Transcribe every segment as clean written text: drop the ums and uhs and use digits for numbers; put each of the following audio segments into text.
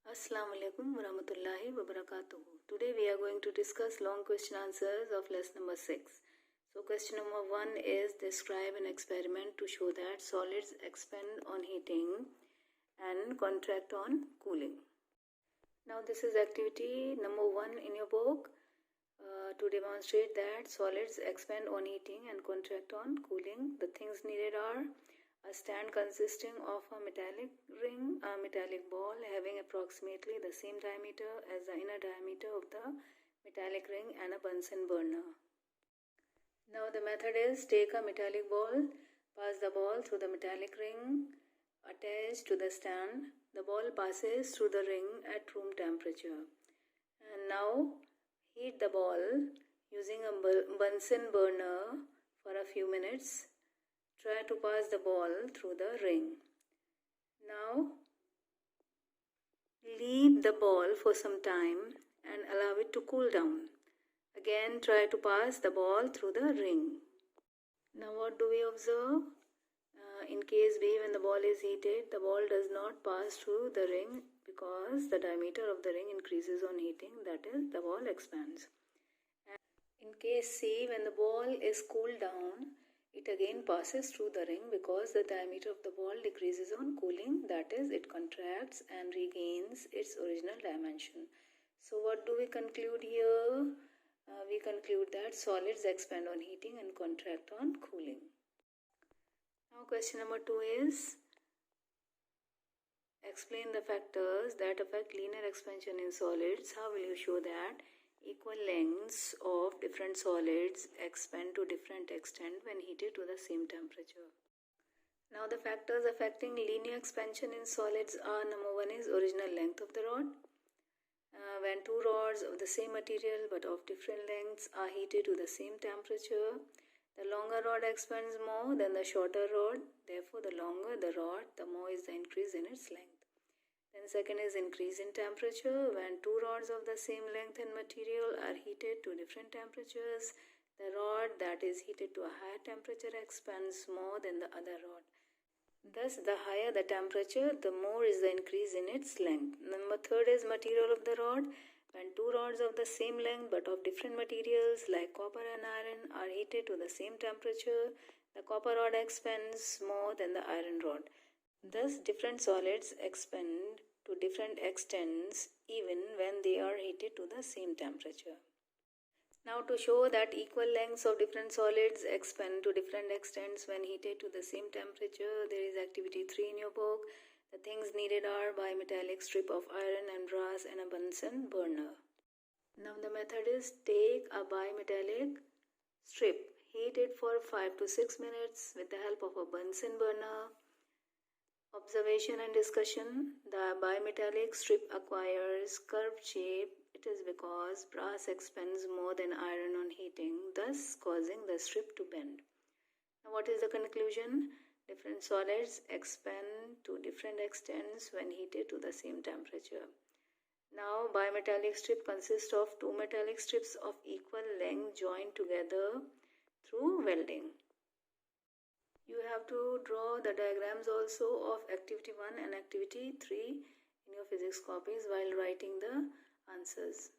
Assalamu alaikum warahmatullahi wabarakatuh. Today we are going to discuss long question answers of lesson number 6. So question number 1 is describe an experiment to show that solids expand on heating and contract on cooling. Now this is activity number 1 in your book to demonstrate that solids expand on heating and contract on cooling. The things needed are a stand consisting of a metallic ring, a metallic ball having approximately the same diameter as the inner diameter of the metallic ring, and a Bunsen burner. Now the method is take a metallic ball, pass the ball through the metallic ring attached to the stand. The ball passes through the ring at room temperature. And now heat the ball using a Bunsen burner for a few minutes. Try to pass the ball through the ring. Now, leave the ball for some time and allow it to cool down. Again, try to pass the ball through the ring. Now, what do we observe? In case B, when the ball is heated, the ball does not pass through the ring because the diameter of the ring increases on heating, that is, the ball expands. And in case C, when the ball is cooled down, it again passes through the ring because the diameter of the ball decreases on cooling, that is, it contracts and regains its original dimension. So what do we conclude here? We conclude that solids expand on heating and contract on cooling. Now question number 2 is explain the factors that affect linear expansion in solids. How will you show that equal lengths of different solids expand to different extent when heated to the same temperature? Now the factors affecting linear expansion in solids are: number 1 is original length of the rod. When two rods of the same material but of different lengths are heated to the same temperature, the longer rod expands more than the shorter rod. Therefore, the longer the rod, the more is the increase in its length. Then second is increase in temperature. When two rods of the same length and material are heated to different temperatures, the rod that is heated to a higher temperature expands more than the other rod. Thus, the higher the temperature, the more is the increase in its length. Number 3 is material of the rod. When two rods of the same length but of different materials like copper and iron are heated to the same temperature, the copper rod expands more than the iron rod. Thus, different solids expand to different extents even when they are heated to the same temperature. Now, to show that equal lengths of different solids expand to different extents when heated to the same temperature, there is activity 3 in your book. The things needed are bimetallic strip of iron and brass and a Bunsen burner. Now the method is take a bimetallic strip, heat it for 5 to 6 minutes with the help of a Bunsen burner. Observation and discussion. The bimetallic strip acquires curved shape. It is because brass expands more than iron on heating, thus causing the strip to bend. Now what is the conclusion? Different solids expand to different extents when heated to the same temperature. Now bimetallic strip consists of two metallic strips of equal length joined together through welding. You have to draw the diagrams also of activity 1 and activity 3 in your physics copies while writing the answers.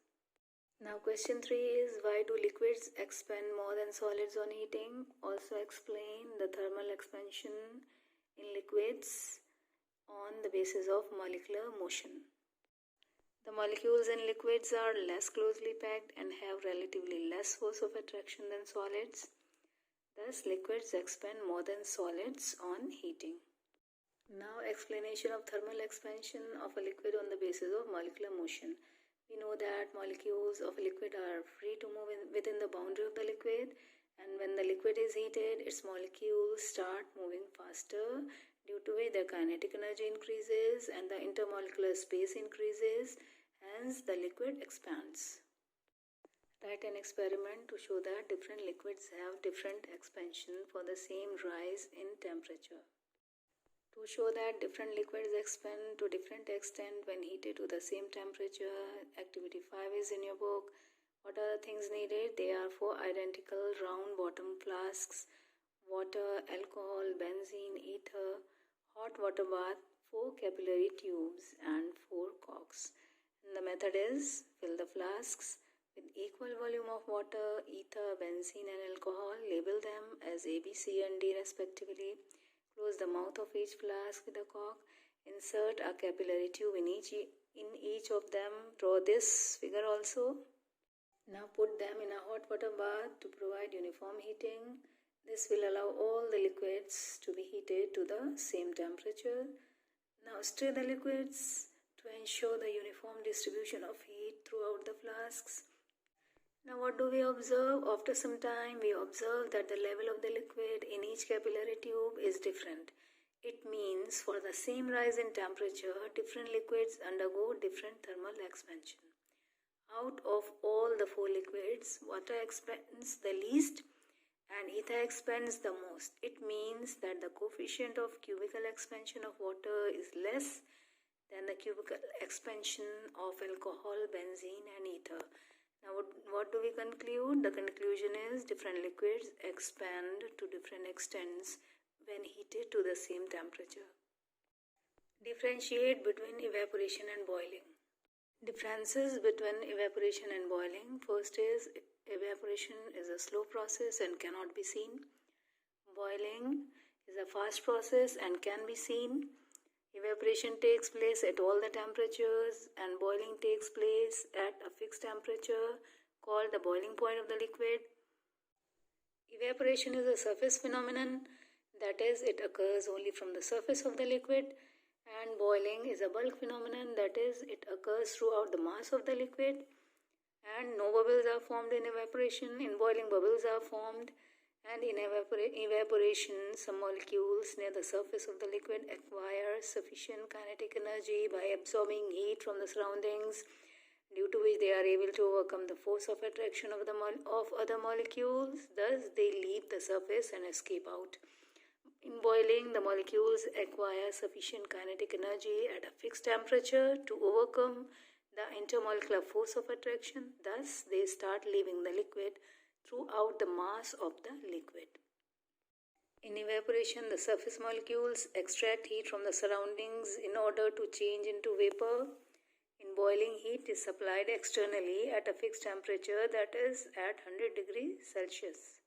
Now question 3 is why do liquids expand more than solids on heating? Also explain the thermal expansion in liquids on the basis of molecular motion. The molecules in liquids are less closely packed and have relatively less force of attraction than solids. Thus, liquids expand more than solids on heating. Now, explanation of thermal expansion of a liquid on the basis of molecular motion. We know that molecules of a liquid are free to move within the boundary of the liquid, and when the liquid is heated, its molecules start moving faster, due to which the kinetic energy increases and the intermolecular space increases, hence the liquid expands. Write an experiment to show that different liquids have different expansion for the same rise in temperature. To show that different liquids expand to different extent when heated to the same temperature, activity 5 is in your book. What are the things needed? They are 4 identical round bottom flasks, water, alcohol, benzene, ether, hot water bath, 4 capillary tubes and 4 corks. method is fill the flasks with equal volume of water, ether, benzene and alcohol. Label them as A, B, C and D respectively. Close the mouth of each flask with a cork. Insert a capillary tube in each of them. Draw this figure also. Now put them in a hot water bath to provide uniform heating. This will allow all the liquids to be heated to the same temperature. Now stir the liquids to ensure the uniform distribution of heat throughout the flasks. Now what do we observe? After some time we observe that the level of the liquid in each capillary tube is different. It means for the same rise in temperature, different liquids undergo different thermal expansion. Out of all the four liquids, water expands the least and ether expands the most. It means that the coefficient of cubical expansion of water is less than the cubical expansion of alcohol, benzene and ether. Now what do we conclude? The conclusion is different liquids expand to different extents when heated to the same temperature. Differentiate between evaporation and boiling. Differences between evaporation and boiling. First is evaporation is a slow process and cannot be seen. Boiling is a fast process and can be seen. Evaporation takes place at all the temperatures and boiling takes place at a fixed temperature called the boiling point of the liquid. Evaporation is a surface phenomenon, that is, it occurs only from the surface of the liquid. And boiling is a bulk phenomenon, that is, it occurs throughout the mass of the liquid. And no bubbles are formed in evaporation. In boiling, bubbles are formed. And in evaporation, some molecules near the surface of the liquid acquire sufficient kinetic energy by absorbing heat from the surroundings, due to which they are able to overcome the force of attraction of other molecules. Thus, they leave the surface and escape out. In boiling, the molecules acquire sufficient kinetic energy at a fixed temperature to overcome the intermolecular force of attraction. Thus, they start leaving the liquid throughout the mass of the liquid. In evaporation, the surface molecules extract heat from the surroundings in order to change into vapor. In boiling, heat is supplied externally at a fixed temperature, that is at 100 degrees Celsius.